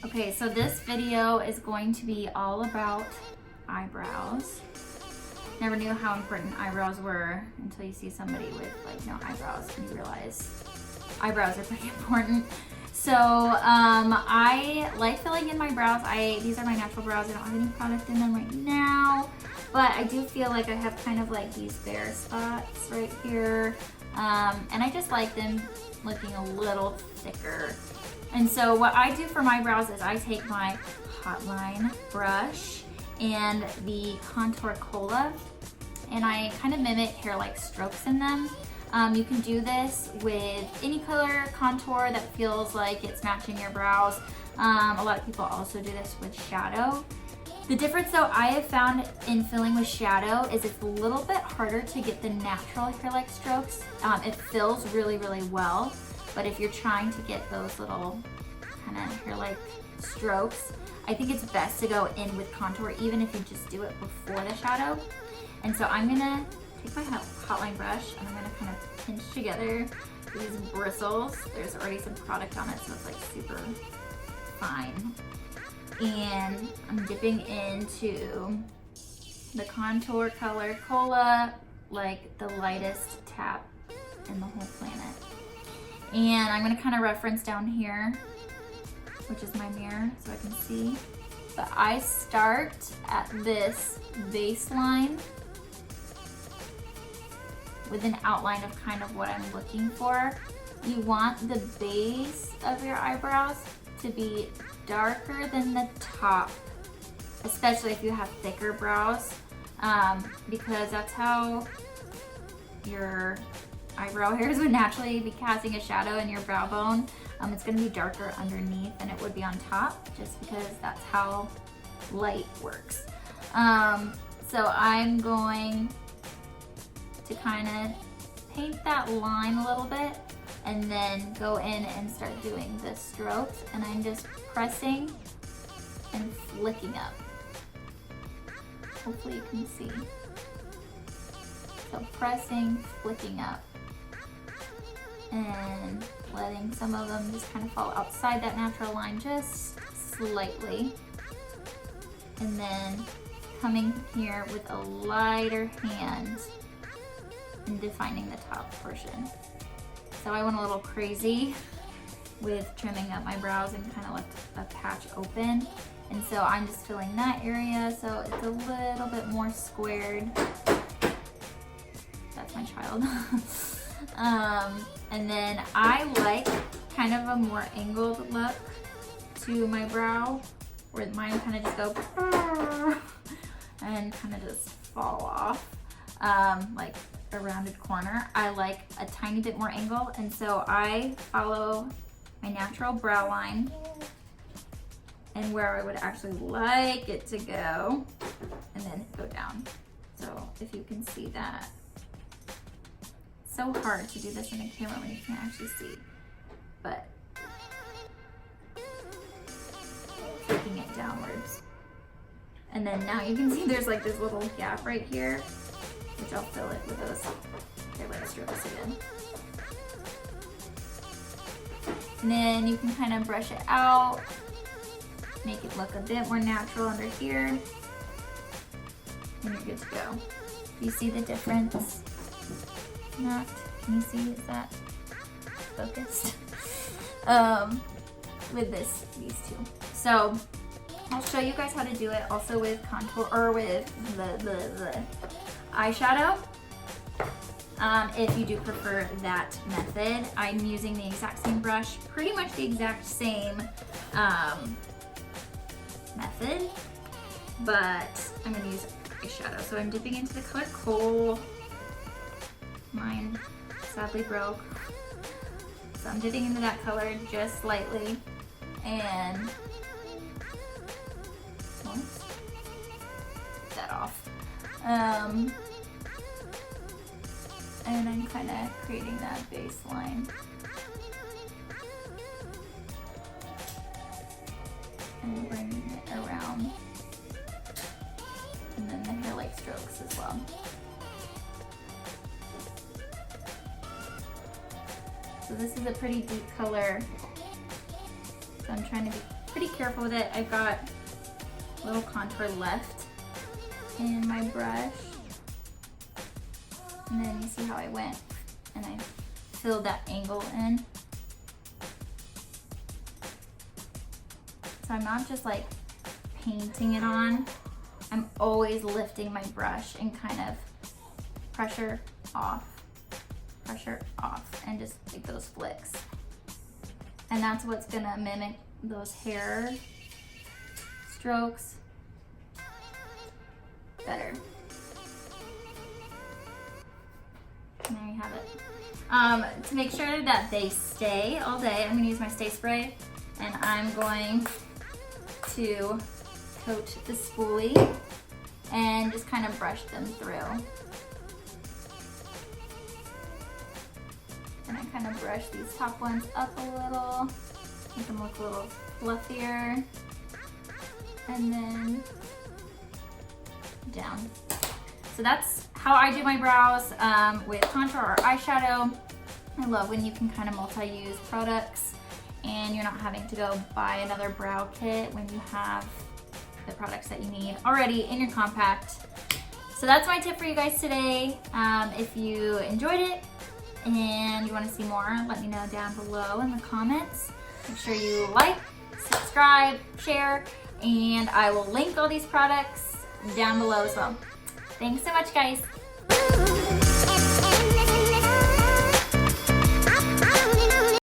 Okay, so this video is going to be all about eyebrows. Never knew how important eyebrows were until you see somebody with like no eyebrows and you realize eyebrows are pretty important. So I like filling in my brows. These are my natural brows. I don't have any product in them right now, but I do feel like I have kind of like these bare spots right here. And I just like them looking a little thicker. And so what I do for my brows is I take my Hotline brush and the Contour Cola, and I kind of mimic hair-like strokes in them. You can do this with any color contour that feels like it's matching your brows. A lot of people also do this with shadow. The difference though I have found in filling with shadow is it's a little bit harder to get the natural hair-like strokes. It fills really, really well, but if you're trying to get those little kind of hair-like strokes, I think it's best to go in with contour, even if you just do it before the shadow. And so I'm gonna take my Hotline brush and I'm gonna kind of pinch together these bristles. There's already some product on it, so it's like super fine. And I'm dipping into the Contour Color Cola, like the lightest tap in the whole planet. And I'm gonna kind of reference down here, which is my mirror, so I can see. But I start at this baseline with an outline of kind of what I'm looking for. You want the base of your eyebrows to be darker than the top, especially if you have thicker brows, because that's how your eyebrow hairs would naturally be casting a shadow in your brow bone. It's going to be darker underneath than it would be on top, just because that's how light works. So I'm going to kind of paint that line a little bit and then go in and start doing the strokes, and I'm just pressing and flicking up. Hopefully you can see. So pressing, flicking up, and letting some of them just kind of fall outside that natural line just slightly. And then coming here with a lighter hand and defining the top portion. So I went a little crazy with trimming up my brows and kind of left a patch open. And so I'm just filling that area so it's a little bit more squared. That's my child. And then I like kind of a more angled look to my brow, where mine kind of just go and kind of just fall off, like a rounded corner. I like a tiny bit more angle, and so I follow my natural brow line and where I would actually like it to go, and then go down. So if you can see that. So hard to do this in a camera when you can't actually see, but taking it downwards. And then now you can see there's like this little gap right here, which I'll fill it with those hair strokes again. And then you can kind of brush it out, make it look a bit more natural under here, and you're good to go. Do you see the difference? Not, can you see, is that focused? With these two. So I'll show you guys how to do it also with contour, or with the eyeshadow. If you do prefer that method, I'm using the exact same brush, pretty much the exact same method, but I'm gonna use eyeshadow. So I'm dipping into the color Coal. Mine sadly broke, so I'm dipping into that color just slightly, and get that off. And I'm kind of creating that baseline and bringing it around, and then the hair-like strokes as well. So this is a pretty deep color, so So I'm trying to be pretty careful with it. I've got a little contour left in my brush. And then you see how I went and I filled that angle in. So I'm not just like painting it on. I'm always lifting my brush and kind of pressure off, and just like those flicks. And that's what's gonna mimic those hair strokes better. And there you have it. To make sure that they stay all day, I'm gonna use my Stay Spray, and I'm going to coat the spoolie and just kind of brush them through. And I kind of brush these top ones up a little, make them look a little fluffier, and then down. So that's how I do my brows with contour or eyeshadow. I love when you can kind of multi-use products and you're not having to go buy another brow kit when you have the products that you need already in your compact. So that's my tip for you guys today. If you enjoyed it and you want to see more, let me know down below in the comments. Make sure you like, subscribe, share, and I will link all these products down below as well. Thanks so much, guys.